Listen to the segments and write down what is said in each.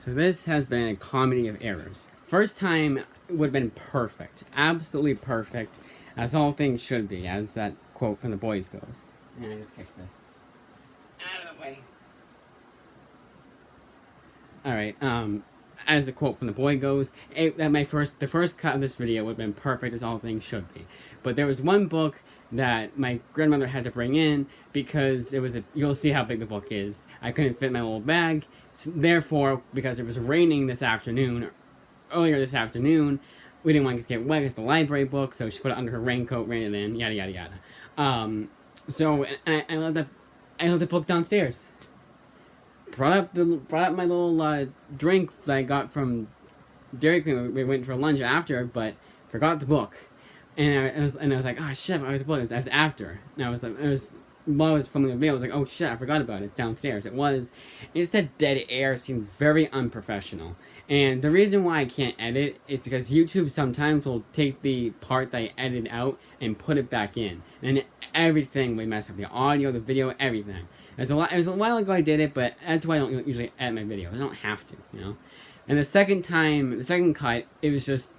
So this has been a comedy of errors. First time would have been perfect. Absolutely perfect. As all things should be, as that quote from The Boys goes. And I just kicked this. Out of the way. Alright, as the quote from The Boy goes, the first cut of this video would have been perfect as all things should be. But there was one book that my grandmother had to bring in because it was you'll see how big the book is. I couldn't fit in my little bag. So therefore, because it was raining earlier this afternoon, we didn't want to get wet. It's the library book, so she put it under her raincoat, ran it in, yada yada yada. So I left the book downstairs. Brought up my little drink that I got from Dairy Queen. We went for lunch after, but forgot the book. And I was like, oh shit, I the book. I was after. And while I was filming the video, I was like, oh shit, I forgot about it. It's downstairs. It's that dead air seemed very unprofessional. And the reason why I can't edit is because YouTube sometimes will take the part that I edited out and put it back in. And everything will mess up. The audio, the video, everything. It was a while ago I did it, but that's why I don't usually edit my videos. I don't have to, you know? And the second cut, it was just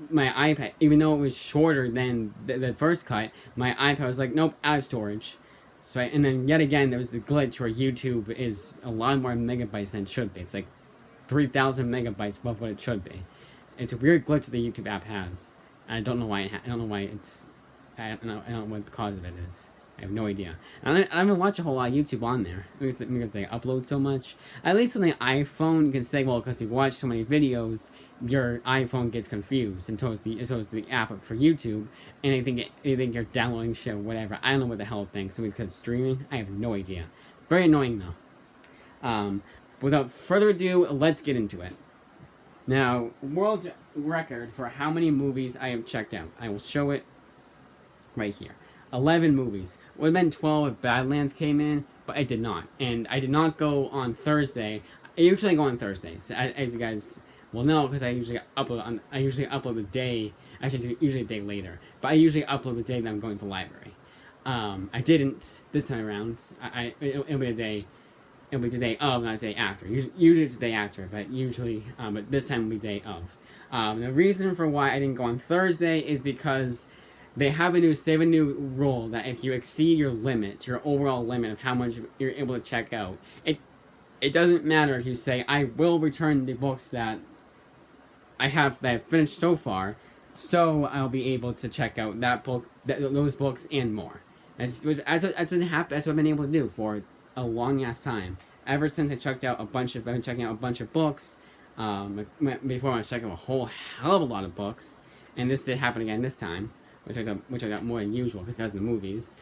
my iPad, even though it was shorter than the first cut, my iPad was like, nope, out of storage. So and then yet again, there was the glitch where YouTube is a lot more megabytes than it should be. It's like 3,000 megabytes above what it should be. It's a weird glitch that the YouTube app has. I don't know why. I don't know what the cause of it is. I have no idea. I haven't watched a whole lot of YouTube on there because they upload so much. At least on the iPhone, you can say, well, because you watch so many videos, your iPhone gets confused, and so is the app for YouTube, and they think you're downloading shit or whatever. I don't know what the hell it thinks. So because it's streaming, I have no idea. Very annoying though. Without further ado, let's get into it. Now, world record for how many movies I have checked out. I will show it right here. 11 movies. Would have been 12 if Badlands came in, but I did not. And I did not go on Thursday. I usually go on Thursdays, as you guys will know, because I usually upload the day, actually usually a day later, but I usually upload the day that I'm going to the library. I didn't this time around. It'll be the day of, not the day after. Usually it's the day after, but but this time it'll be the day of. The reason for why I didn't go on Thursday is because they have a new rule that if you exceed your limit, your overall limit of how much you're able to check out, it doesn't matter if you say, I will return the books that I have finished so far, so I'll be able to check out those books and more. That's what I've been able to do for a long ass time. Ever since I've been checking out a bunch of books. Before I was checking out a whole hell of a lot of books, and this did happen again this time, which I got more than usual because of the movies.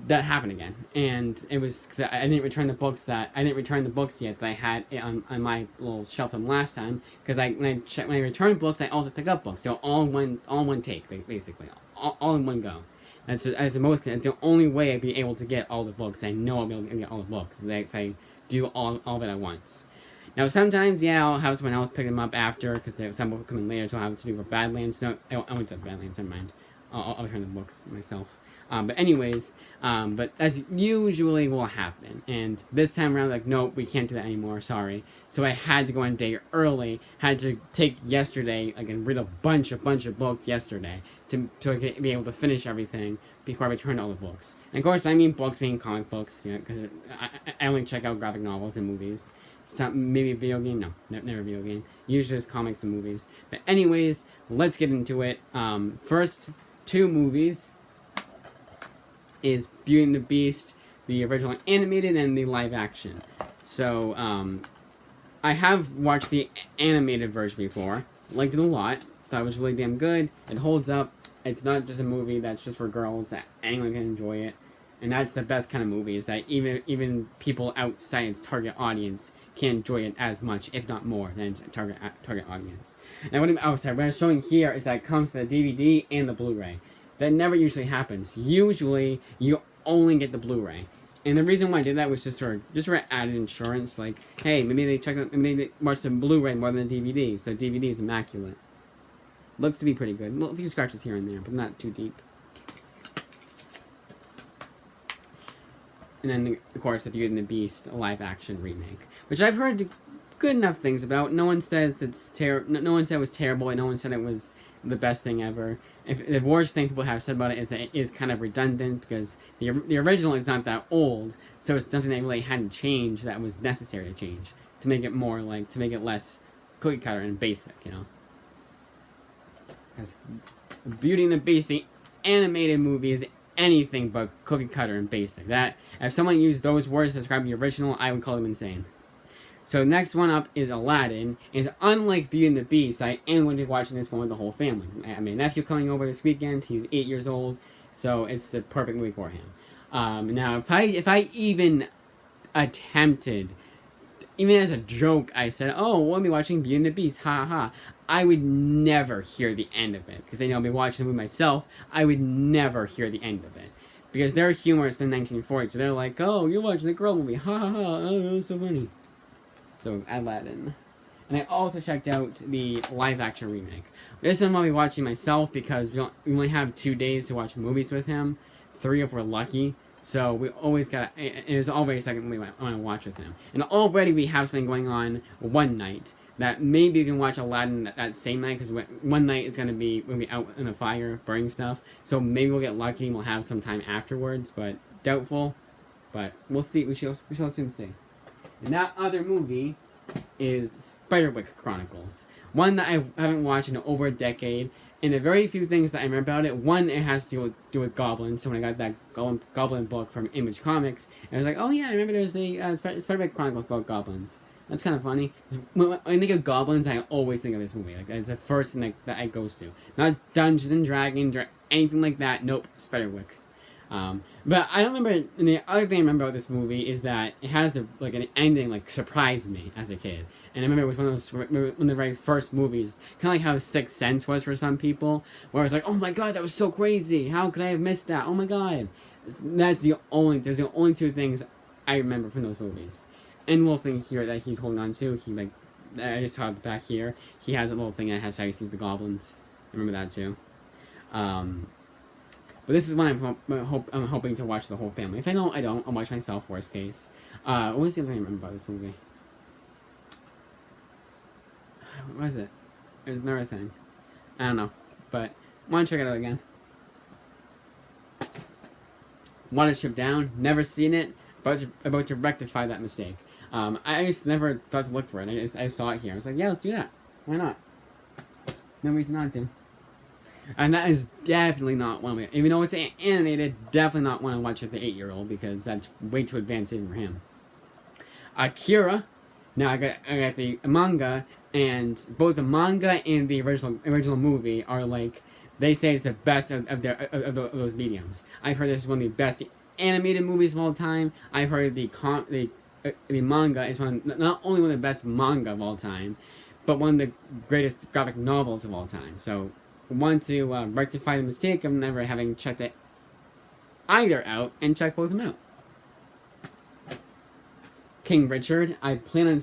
That happened again, and it was because I didn't return the books yet that I had on my little shelf from last time. Because when I return books, I also pick up books, so all in one take, basically, all in one go. That's the only way I'd be able to get all the books. I know I'll be able to get all the books if I do all of it at once. Now, sometimes, yeah, I'll have someone else pick them up after, because some will come in later, so I'll have to do for Badlands. No, I went to Badlands, never mind. I'll return the books myself. But anyways, but as usually will happen, and this time around, like, nope, we can't do that anymore, sorry. So I had to go on a day early, had to take yesterday, and read a bunch of books yesterday, to be able to finish everything before I returned all the books. And of course, I mean books being comic books, because I only check out graphic novels and movies. Maybe a video game? No, never a video game. Usually it's comics and movies. But anyways, let's get into it. First two movies is Beauty and the Beast, the original animated and the live action. So, I have watched the animated version before. Liked it a lot. Thought it was really damn good. It holds up. It's not just a movie that's just for girls, that anyone can enjoy it. And that's the best kind of movie, is that even people outside its target audience can enjoy it as much, if not more, than its target audience. And what I'm showing here is that it comes with the DVD and the Blu-ray. That never usually happens. Usually, you only get the Blu-ray. And the reason why I did that was just for added insurance. Like, hey, maybe they watch the Blu-ray more than the DVD, so the DVD is immaculate. Looks to be pretty good. Well, a few scratches here and there, but not too deep. And then, of course, the Beauty and the Beast live-action remake, which I've heard good enough things about. No one says no one said it was terrible, and no one said it was the best thing ever. If the worst thing people have said about it is that it is kind of redundant because the original is not that old, so it's something they really hadn't changed that was necessary to change to make it more like to make it less cookie cutter and basic, you know. Because Beauty and the Beast, the animated movie, is anything but cookie cutter and basic. That if someone used those words to describe the original, I would call them insane. So next one up is Aladdin. It's unlike Beauty and the Beast. I am going to be watching this one with the whole family. I have my nephew coming over this weekend. He's 8 years old, so it's the perfect movie for him. Now, if I even attempted, even as a joke, I said, "Oh, we'll be watching Beauty and the Beast, ha ha," I would never hear the end of it because I know I'll be watching the movie myself. I would never hear the end of it because their humor is from the 1940s. So they're like, "Oh, you're watching the girl movie, ha ha ha! Oh, that was so funny." So, Aladdin. And I also checked out the live-action remake. This one I'll be watching myself because we only have 2 days to watch movies with him. 3 if we're lucky. So, we always got... It is always a second movie I want to watch with him. And already we have something going on one night that maybe you can watch Aladdin that same night because one night it's going to be out in the fire burning stuff. So, maybe we'll get lucky and we'll have some time afterwards, but doubtful. But we'll see. We shall soon see. And that other movie is Spiderwick Chronicles. One that I haven't watched in over a decade. And the very few things that I remember about it, one, it has to do with goblins. So when I got that goblin book from Image Comics, I was like, oh yeah, I remember there's a Spiderwick Chronicles about goblins. That's kind of funny. When I think of goblins, I always think of this movie. Like, it's the first thing that it goes to. Not Dungeons and Dragons or anything like that. Nope, Spiderwick. But I don't remember, and the other thing I remember about this movie is that it has an ending, surprised me as a kid. And I remember it was one of the very first movies, kind of like how Sixth Sense was for some people, where I was like, oh my god, that was so crazy, how could I have missed that, oh my god. There's the only 2 things I remember from those movies. And little thing here that he's holding on to, I just saw it back here, he has a little thing that has how he sees the goblins. I remember that too. But this is one I'm hoping to watch the whole family. If I don't, I don't. I'll watch myself, worst case. What was the other thing I remember about this movie? What was it? It was another thing. I don't know. But, want to check it out again. Watership Down. Never seen it. About to rectify that mistake. I just never thought to look for it. I saw it here. I was like, yeah, let's do that. Why not? No reason not to. And that is definitely not one of it. Even though it's animated, definitely not one to watch with the 8-year-old because that's way too advanced even for him. Akira. Now I got the manga, and both the manga and the original movie are they say it's the best of those mediums. I've heard this is one of the best animated movies of all time. I've heard the manga is not only one of the best manga of all time, but one of the greatest graphic novels of all time. So, want to rectify the mistake of never having checked it either out and check both of them out. King Richard. I plan on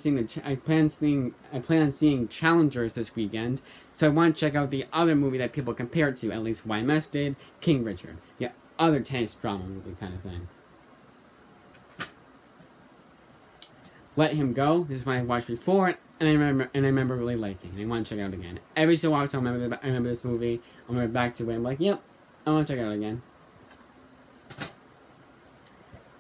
seeing Challengers this weekend, so I want to check out the other movie that people compare it to. At least YMS did. King Richard. Yeah, other tennis drama movie kind of thing. Let Him Go. This is one I watched before, and I remember really liking. And I want to check it out again. Every so often, I remember this movie. I'll remember back to it. I'm like, yep, I want to check it out again.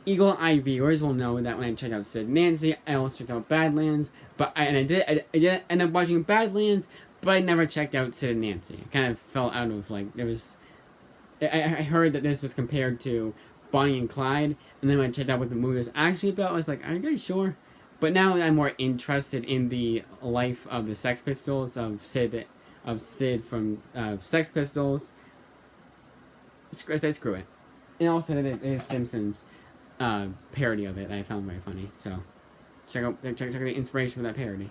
Eagle-eyed viewers will know that when I checked out Sid and Nancy, I also checked out Badlands. I did end up watching Badlands, but I never checked out Sid and Nancy. It kind of fell out of there was. I heard that this was compared to Bonnie and Clyde, and then when I checked out what the movie was actually about, I was like, are you guys sure? But now I'm more interested in the life of the Sex Pistols, of Sid from Sex Pistols. Screw it. And also the Simpsons parody of it that I found very funny. So check out the inspiration for that parody.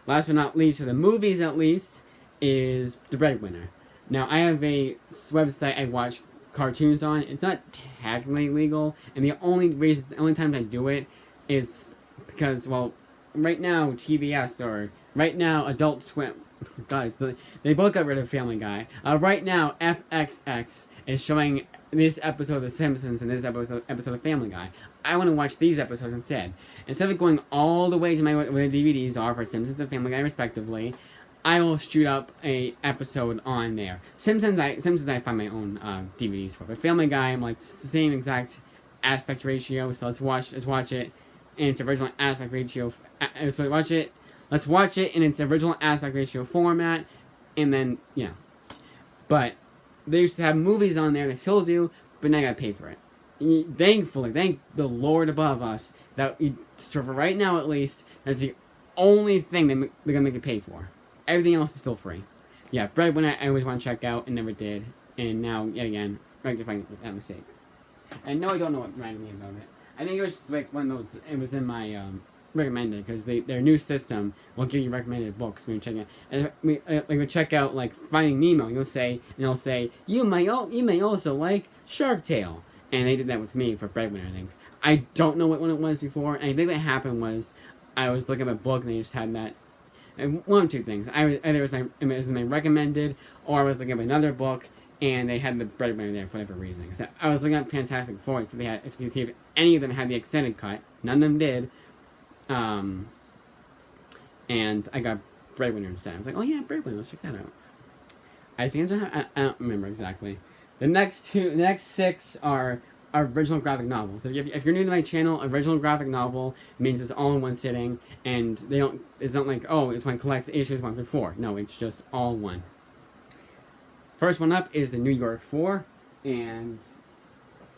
Last but not least, for the movies at least, is The Breadwinner. Now I have a website I watch cartoons on. It's not technically legal, and the only times I do it is because, well, right now TBS or right now Adult Swim, guys, they both got rid of Family Guy. Right now FXX is showing this episode of The Simpsons and this episode of Family Guy. I want to watch these episodes instead. Instead of going all the way to where the DVDs are for Simpsons and Family Guy respectively, I will shoot up a episode on there. Simpsons I find my own DVDs for, but Family Guy I'm like the same exact aspect ratio. So let's watch it in its original aspect ratio. Let's watch it in its original aspect ratio format, and then But they used to have movies on there. They still do, but now I gotta pay for it. Thankfully, thank the Lord above us that so for right now at least, that's the only thing they're gonna make you pay for. Everything else is still free. Yeah, Breadwinner I always want to check out and never did, and now yet again rectifying that mistake. And no, I don't know what reminded me about it. I think it was just like one of those. It was in my recommended because their new system will give you recommended books when you check it. And we check out like Finding Nemo. It'll say you may also like Shark Tale, and they did that with me for Breadwinner. I think I don't know what one it was before, and I think what happened was I was looking at a book and they just had that. And one of two things. Either it was my recommended, or I was looking at another book and they had the Breadwinner there for whatever reason. So I was looking at Fantastic Four, so they had if you see if any of them had the extended cut. None of them did. And I got Breadwinner instead. I was like, oh yeah, Breadwinner, let's check that out. I think I don't remember exactly. The next 6 are original graphic novels. If you're new to my channel, original graphic novel means it's all in one sitting, and it's not like, oh, it's one collects issues 1 through 4. No, it's just all one. First one up is the New York 4, and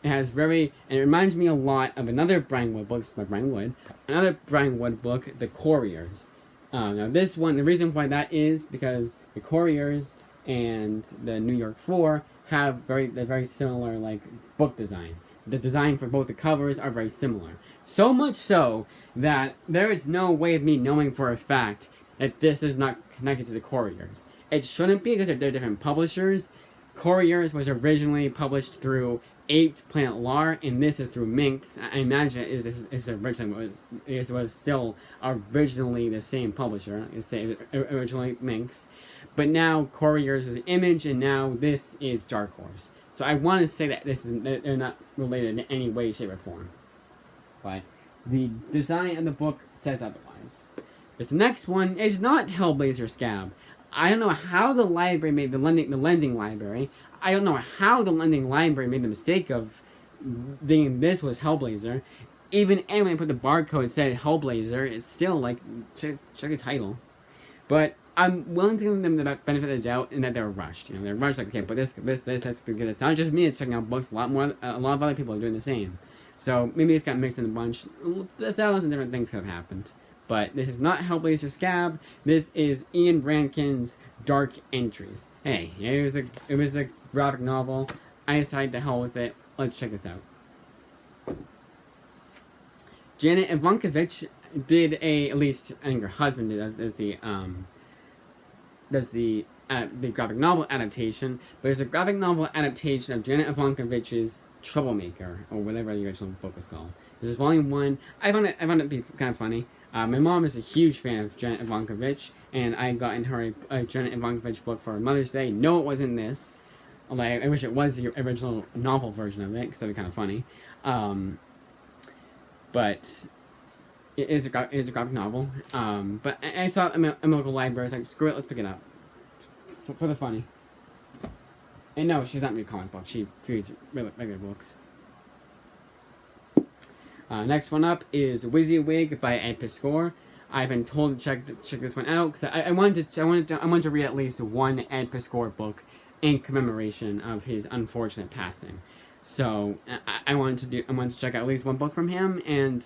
it reminds me a lot of another Brian Wood book. This is by Brian Wood. Another Brian Wood book, The Couriers. Now this one, the reason why that is because The Couriers and the New York 4 have very similar like book design. The design for both the covers are very similar. So much so that there is no way of me knowing for a fact that this is not connected to The Couriers. It shouldn't be because they're different publishers. Couriers was originally published through 8th Planet Lar, and this is through Minx. I imagine it was still originally the same publisher. Originally Minx. But now Couriers is Image, and now this is Dark Horse. So I want to say that they're not related in any way, shape, or form. But the design of the book says otherwise. This next one is not Hellblazer Scab. I don't know how the library made the lending library. I don't know how the lending library made the mistake of thinking this was Hellblazer. Even when I put the barcode said Hellblazer, it's still like check the title. But I'm willing to give them the benefit of the doubt in that they're rushed. They're rushed like, okay, but this, that's good. It's not just me. It's checking out books. A lot of other people are doing the same. So maybe it's got mixed in a bunch. 1,000 different things could have happened. But this is not Hellblazer Scab. This is Ian Rankin's Dark Entries. Hey, it was a graphic novel. I decided to hell with it. Let's check this out. Janet Ivankovich did at least I think her husband does the graphic novel adaptation. But there's a graphic novel adaptation of Janet Ivankovich's Troublemaker, or whatever the original book was called. This is volume 1. I found it to be kind of funny. My mom is a huge fan of Janet Ivankovich, and I got in her a Janet Ivankovich book for Mother's Day. No, it wasn't this. Like, I wish it was the original novel version of it, because that'd be kind of funny. But it is a graphic novel. But I saw it at my local library. I was like, screw it, let's pick it up. For the funny. And no, she's not reading comic books. She reads regular books. Next one up is WYSIWYG by Ed Piskor. I've been told to check this one out because I wanted to read at least one Ed Piskor book in commemoration of his unfortunate passing. So I wanted to check out at least one book from him, and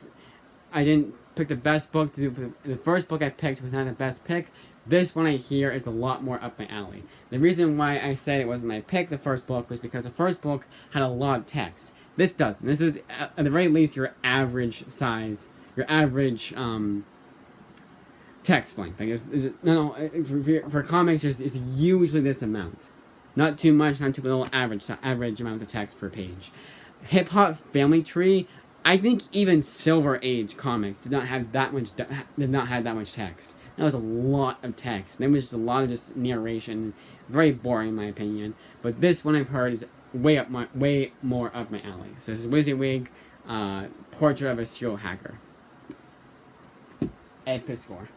I didn't pick the best book to do. For the first book I picked was not the best pick. This one I hear is a lot more up my alley. The reason why I said it wasn't my pick, the first book, was because the first book had a lot of text. This doesn't. This is, at the very least, your average size, your average text length. I guess for comics, it's usually this amount. Not too much, not too little. Average amount of text per page. Hip Hop Family Tree. I think even Silver Age comics did not have that much text. That was a lot of text. It was just a lot of just narration. Very boring, in my opinion. But this one I've heard is way more up my alley. So this is WYSIWYG, Portrait of a Serial Hacker. Ed Piskor.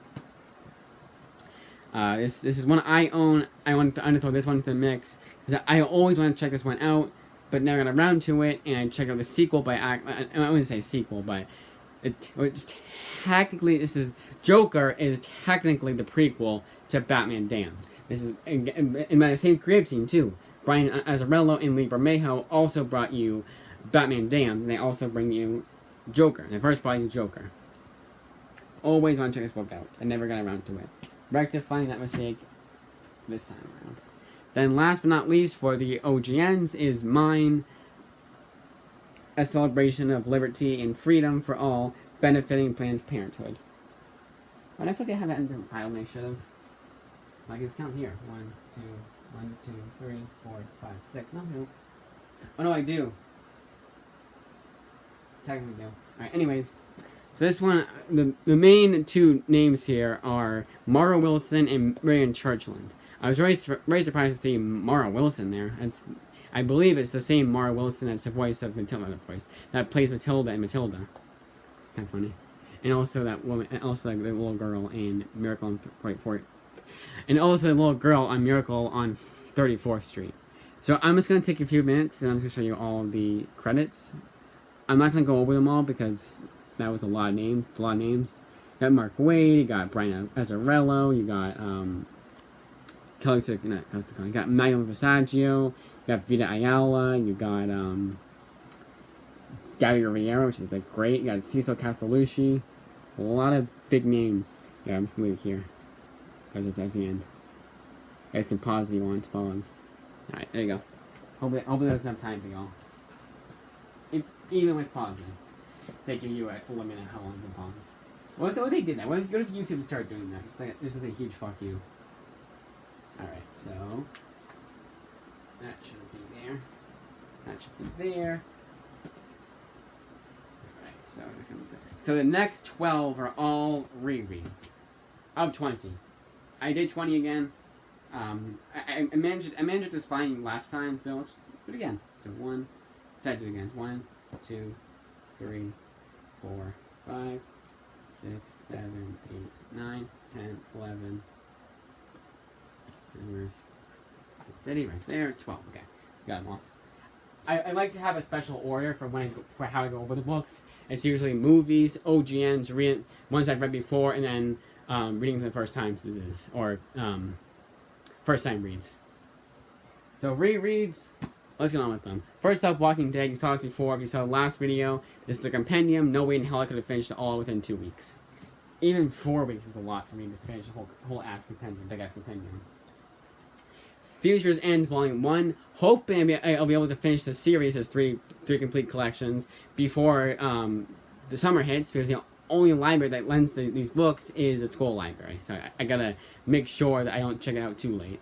This is one I own. I want to throw this one into the mix because I always want to check this one out, but never got around to it. And I checked out the sequel by I wouldn't say sequel, but it's technically Joker is technically the prequel to Batman Damned. This is and by the same creative team too. Brian Azzarello and Lee Bermejo also brought you Batman Damned, and they also bring you Joker. They first brought you Joker. Always want to check this book out. I never got around to it. Rectifying that mistake this time around. Then last but not least for the OGNs is Mine, a celebration of liberty and freedom for all, benefiting Planned Parenthood. Why did I forget how that in the file I should have? Like it's count here. 1, 2, 1, 2, 3, 4, 5, 6. No. Oh no, I do. Technically do. Alright, anyways. So this one, the main two names here are Mara Wilson and Marion Churchland. I was very surprised to see Mara Wilson there. I believe it's the same Mara Wilson that's the voice of Matilda, that plays Matilda in Matilda. It's kind of funny. And also that woman, and also the little girl in Miracle on and also the little girl on Miracle on 34th Street. So I'm just going to take a few minutes and I'm just going to show you all the credits. I'm not going to go over them all because that was a lot of names. It's a lot of names. You got Mark Waid, you got Brian Azzarello, you got you got Magnum Visaggio, you got Vita Ayala, you got Gary Riera, which is like great. You got Cecil Castellucci. A lot of big names. Yeah, I'm just gonna leave it here. Because that's the end. You guys can pause if you want to pause. Alright, there you go. Hopefully that's enough time for y'all. Even with pausing, they give you a limit on how long you can pause. What if they did that? What if YouTube started doing that? This is a huge fuck you. Alright, so that should be there. That should be there. Alright, so the next 12 are all rereads of 20. I did 20 again. I managed it just fine last time, so let's do it again. So do it again. 1, 2, 3, 4, 5, 6, 7, 8, 9, 10, 11. And where's City? Right there. 12. Okay, got them all. I like to have a special order for how I go over the books. It's usually movies, OGNs, ones I've read before, and then reading for the first time, or first time reads. So rereads. Let's get on with them. First up, Walking Dead. You saw this before. If you saw the last video, this is a compendium. No way in hell I could have finished it all within 2 weeks. Even 4 weeks is a lot for me to finish a whole ass compendium, big ass compendium. Future's End Volume 1. Hoping I'll be able to finish the series. There's three complete collections before the summer hits, because the only library that lends these books is a school library. So I gotta make sure that I don't check it out too late.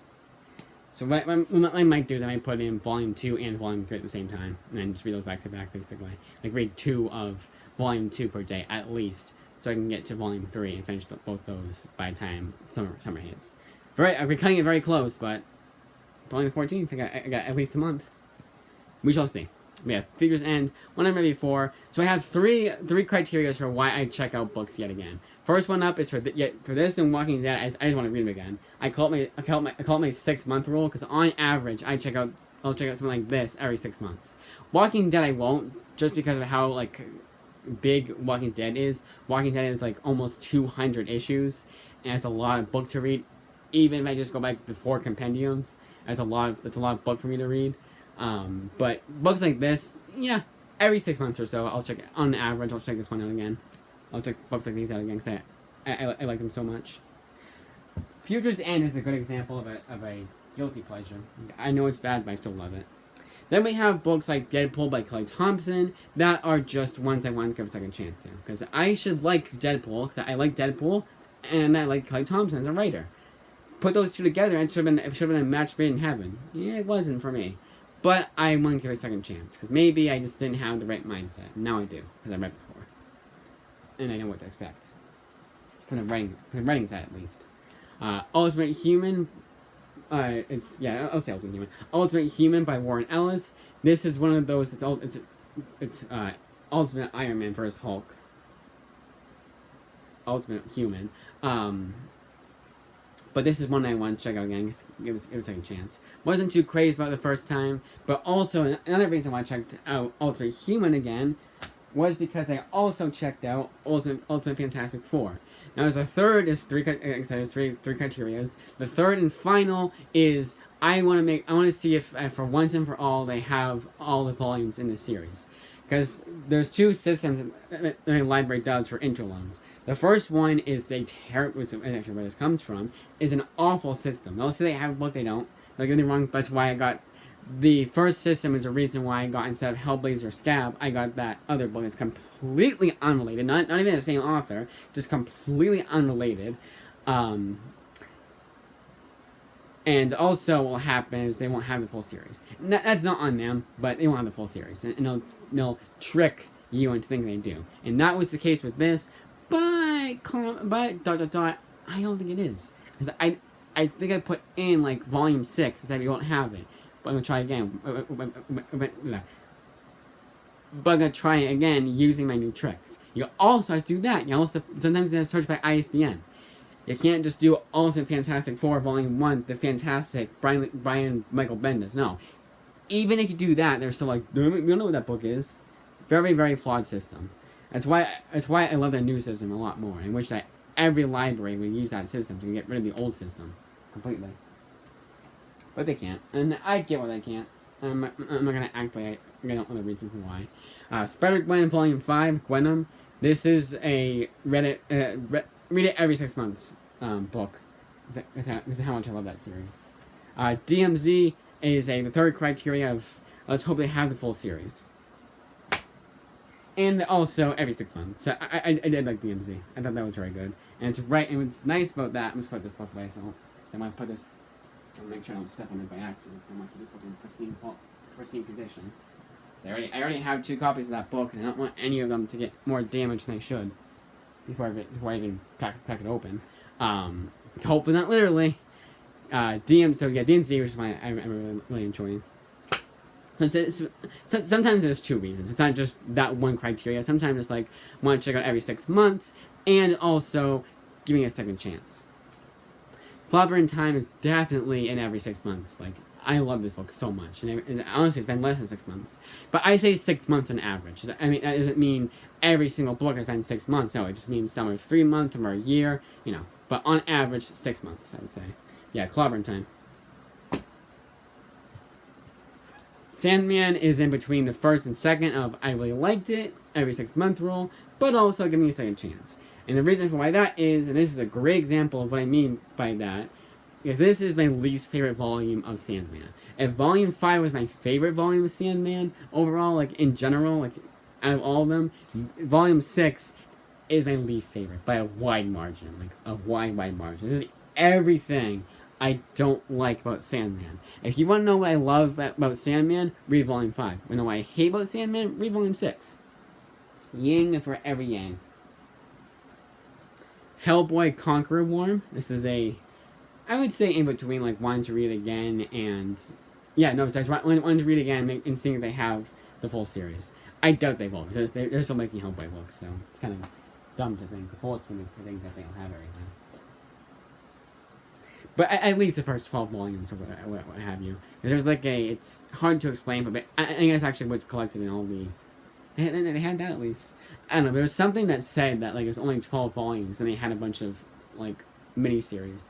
So what I might do is I might put in Volume 2 and Volume 3 at the same time, and then just read those back to back, basically. Like read 2 of Volume 2 per day, at least, so I can get to Volume 3 and finish both those by the time summer hits. I've been cutting it very close, but Volume 14, I got at least a month. We shall see. But yeah, Future's End, one I read before. So I have three criteria for why I check out books yet again. First one up is for this and Walking Dead. I just want to read them again. I call it my 6-month rule, because on average I'll check out something like this every 6 months. Walking Dead I won't, just because of how like big Walking Dead is. Walking Dead is like almost 200 issues, and it's a lot of book to read. Even if I just go back before compendiums, it's a lot of book for me to read. But books like this, yeah, every 6 months or so I'll check. On average, I'll check this one out again. I'll check books like these out again because I like them so much. Future's End is a good example of a guilty pleasure. I know it's bad, but I still love it. Then we have books like Deadpool by Kelly Thompson that are just ones I want to give a second chance to. Because I should like Deadpool, because I like Deadpool, and I like Kelly Thompson as a writer. Put those two together, and it should have been a match made in heaven. Yeah, it wasn't for me. But I want to give it a second chance, because maybe I just didn't have the right mindset. Now I do, because I read before. And I know what to expect. From the writing side, at least. Ultimate Human. I'll say Ultimate Human. Ultimate Human by Warren Ellis. This is one of those. It's Ultimate Iron Man versus Hulk. Ultimate Human. But this is one I want to check out again. Give it a second chance. Wasn't too crazy about it the first time, but also another reason why I checked out Ultimate Human again was because I also checked out Ultimate Fantastic Four. Now, there's a third. There's three criterias. The third and final is I want to see if for once and for all they have all the volumes in the series, because there's two systems that the library does for interloans. The first one is they terrible. Actually, where this comes from is an awful system. They'll say they have a book, they don't. Don't get me wrong. That's why I got the first system. Is the reason why I got, instead of Hellblazer Scab, I got that other book. It's completely unrelated. Not even the same author. Just completely unrelated. And also, what will happen is they won't have the full series. That's not on them, but they won't have the full series, and they'll trick you into thinking they do. And that was the case with this. But I don't think it is, because I think I put in like volume 6 and said you won't have it. But I'm gonna try again. But I'm gonna try it again using my new tricks. You also have to do that. You also sometimes you have to search by ISBN. You can't just do Ultimate Fantastic Four Volume 1, the Fantastic Brian Michael Bendis. No. Even if you do that, they're still like, we don't know what that book is. Very, very flawed system. That's why I love their new system a lot more. I wish that every library would use that system to get rid of the old system completely. But they can't, and I get why they can't. I'm not gonna act like I don't know the reason for why. Spider-Gwen Volume 5, Gwenom. This is a read it every 6 months book. Is how much I love that series. DMZ is the third criteria of let's hope they have the full series. And also every 6 months. So I did like DMZ. I thought that was very good. And it's right. And what's nice about that, I'm just put this book away. So I'm gonna put this. I'm gonna make sure I don't step on it by accident. So I'm gonna put this book in pristine condition. So I already have 2 copies of that book, and I don't want any of them to get more damage than they should before I even crack it open. Hopefully not literally. DMZ, which is why I'm really enjoying. Sometimes there's 2 reasons. It's not just that one criteria. Sometimes it's like, want to check out every 6 months, and also giving it a second chance. Clobber in Time is definitely in every 6 months. Like, I love this book so much. And honestly, it's been less than 6 months. But I say 6 months on average. I mean, that doesn't mean every single book has been 6 months. No, it just means some are 3 months, some are a year, But on average, 6 months, I would say. Yeah, Clobber in Time. Sandman is in between the first and second of I really liked it, every 6 month rule, but also give me a second chance. And the reason for why that is, and this is a great example of what I mean by that, is this is my least favorite volume of Sandman. If Volume 5 was my favorite volume of Sandman, overall, like in general, like out of all of them, Volume 6 is my least favorite by a wide margin. Like a wide margin. This is everything I don't like about Sandman. If you want to know what I love about Sandman, read Volume 5. You know what I hate about Sandman? Read Volume 6. Yin for every yang. Hellboy Conqueror Worm. This is I would say in between like wanting to read again and wanting to read again and seeing if they have the full series. I doubt they will. They're still making Hellboy books, so it's kind of dumb to think. Hopefully, to think that they'll have everything. But at least the first 12 volumes or what have you. There's like it's hard to explain, but I think that's actually what's collected in all the. They had that at least. I don't know. There was something that said that like it was only 12 volumes, and they had a bunch of like miniseries.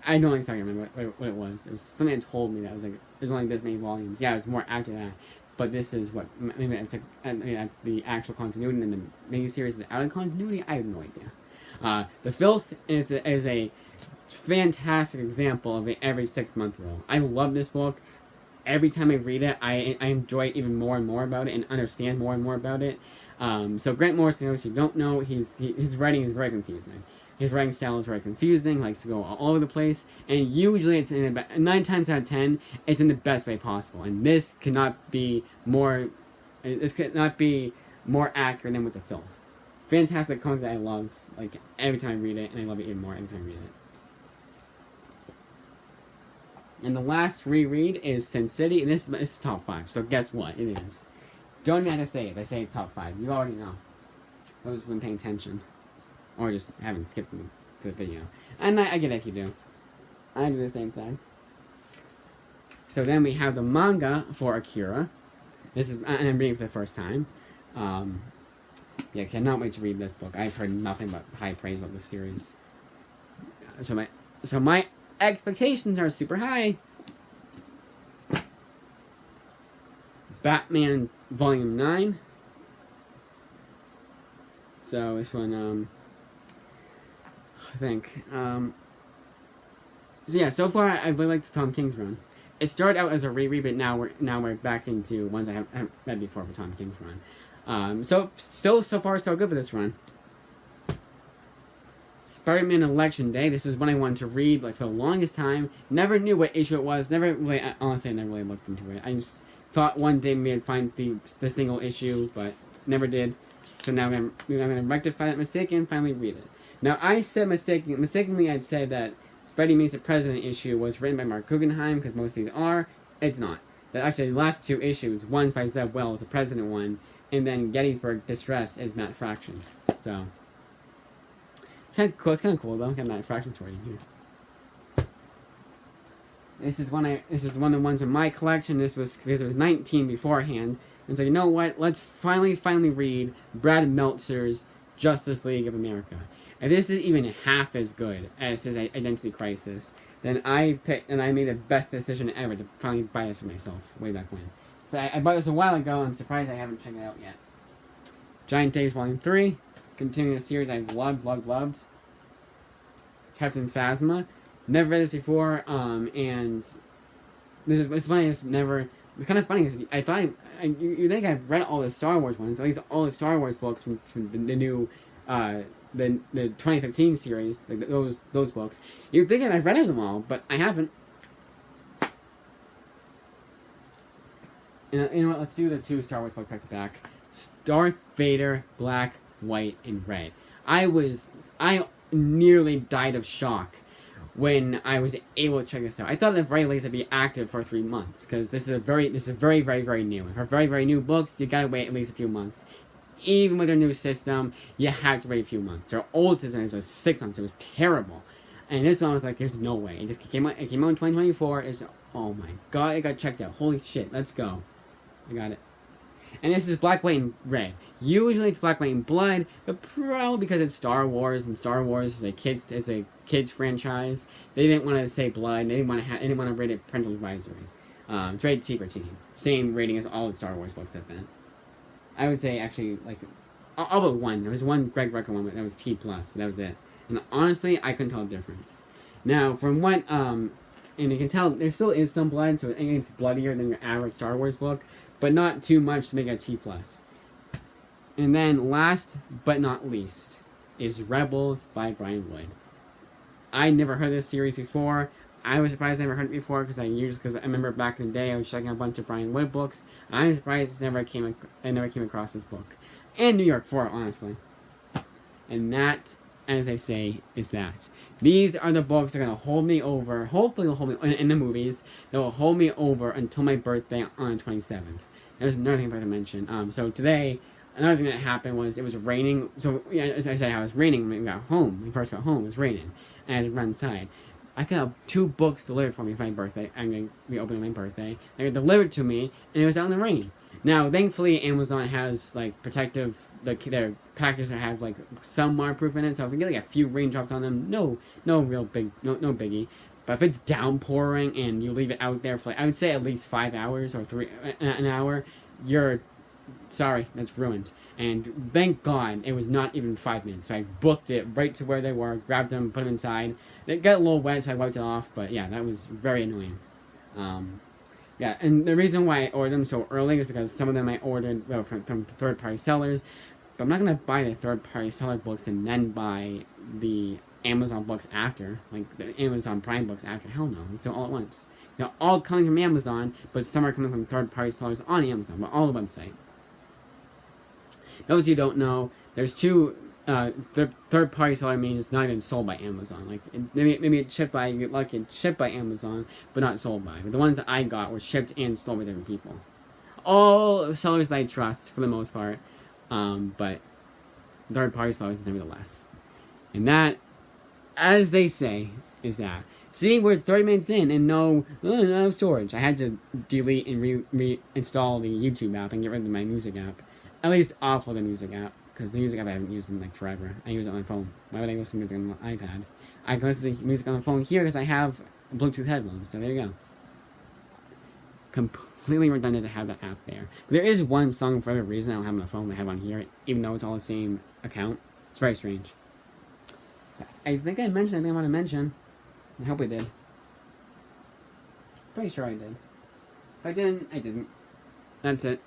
I don't exactly remember what it was. It was something that told me that it was like there's only this many volumes. Yeah, it was more after that. But this is what maybe it's like. That's the actual continuity, and then the miniseries is out of continuity. I have no idea. The Filth is a fantastic example of every 6 month rule. I love this book. Every time I read it, I enjoy even more and more about it and understand more and more about it. So Grant Morrison, if you don't know, his writing is very confusing. His writing style is very confusing, likes to go all over the place, and usually it's 9 times out of 10, it's in the best way possible. And this could not be more accurate than with The Filth. Fantastic comic that I love, like every time I read it, and I love it even more every time I read it. And the last reread is Sin City, and this is top 5. So guess what? It is. Don't even have to say it. I say it's top 5. You already know. Those who've been paying attention. Or just haven't skipped the video. And I get it if you do. I do the same thing. So then we have the manga for Akira. This is, and I'm reading for the first time. Yeah, cannot wait to read this book. I've heard nothing but high praise about this series. So my expectations are super high. Batman Volume 9. So this one, I think. So yeah, so far I really like the Tom King's run. It started out as a reread, but now we're back into ones I haven't read before for Tom King's run. So far so good for this run. Spider-Man Election Day. This is one I wanted to read like for the longest time. Never knew what issue it was. Honestly, I never really looked into it. I just thought one day maybe I'd find the single issue, but never did. So now I'm gonna rectify that mistake and finally read it. Now I said mistakenly I'd said that Spidey Meets the President issue was written by Mark Guggenheim, because most of these are. It's not. That actually the last 2 issues, one's by Zeb Wells, the President one, and then Gettysburg Distress is Matt Fraction. So it's kind of cool though. Got Matt Fraction story in here. This is one of the ones in my collection. This was because there was 19 beforehand, and so you know what? Let's finally read Brad Meltzer's Justice League of America. If this is even half as good as his Identity Crisis, then I made the best decision ever to finally buy this for myself way back when. So I bought this a while ago. I'm surprised I haven't checked it out yet. Giant Days Volume 3, continuing a series I've loved. Captain Phasma. Never read this before, and it's funny. It's kind of funny because I thought you think I've read all the Star Wars ones, at least all the Star Wars books from the new the 2015 series, like those books. You'd think I've read them all, but I haven't. And you know what? Let's do the 2 Star Wars books back to back. Darth Vader, Black, White, and Red. I nearly died of shock when I was able to check this out. I thought at the very least it'd be active for 3 months, because this is very new. For very new books, you gotta wait at least a few months. Even with their new system, you have to wait a few months. Their old system was 6 months. It was terrible. And this one was like, there's no way. It came out in 2024. Oh my god, it got checked out. Holy shit, let's go. I got it. And this is Black, White, and Red. Usually it's Black, White, and Blood, but probably because it's Star Wars, and Star Wars is a kids franchise. They didn't want to say Blood. They didn't want to rate it parental advisory. It's rated T for teen. Same rating as all the Star Wars books have been. I would say actually like all but one. There was one Greg Rucka one that was T+, but that was it. And honestly, I couldn't tell the difference. Now, from what and you can tell there still is some blood, so it's bloodier than your average Star Wars book, but not too much to make it a T+. And then last but not least is Rebels by Brian Wood. I never heard this series before. I was surprised I never heard it before because I remember back in the day I was checking out a bunch of Brian Wood books. I'm surprised I never came across this book. And New York 4, honestly. And that, as I say, is that. These are the books that are going to hold me over. Hopefully, will hold me in the movies. That will hold me over until my birthday on the 27th. There's another thing I'm going to mention. So today, another thing that happened was it was raining. So yeah, as I say, I was raining when we got home. When we first got home, it was raining, and I had to run inside. I got 2 books delivered for me for my birthday. I'm going to be opening my birthday. They got delivered to me, and it was out in the rain. Now, thankfully, Amazon has, like, protective, their packages that have, like, some waterproof in it, so if you get, like, a few raindrops on them, no biggie. But if it's downpouring and you leave it out there for, like, I would say at least 5 hours or an hour, sorry, that's ruined. And thank God it was not even 5 minutes. So I booked it right to where they were, grabbed them, put them inside. It got a little wet, so I wiped it off, but yeah, that was very annoying. Yeah, and the reason why I ordered them so early is because some of them I ordered from third-party sellers, but I'm not going to buy the third-party seller books and then buy the Amazon books after, like the Amazon Prime books after. Hell no, it's all at once. They're all coming from Amazon, but some are coming from third-party sellers on Amazon, but all the website. Those of you who don't know, there's 2 third-party seller means it's not even sold by Amazon. Like maybe it's shipped by, you get lucky, it's shipped by Amazon, but not sold by. But the ones that I got were shipped and sold by different people. All sellers that I trust for the most part, but third-party sellers nevertheless. And that, as they say, is that. See, we're 30 minutes in and no storage. I had to delete and reinstall the YouTube app and get rid of my music app. At least offload the music app, because the music app I haven't used in like forever. I use it on my phone. Why would I listen to music on my iPad? I can listen to music on the phone here because I have Bluetooth headphones, so there you go. Completely redundant to have that app there. There is one song for whatever reason I don't have on my phone that I have on here, even though it's all the same account. It's very strange. I think I mentioned everything I want to mention. I hope I did. Pretty sure I did. If I didn't, I didn't. That's it.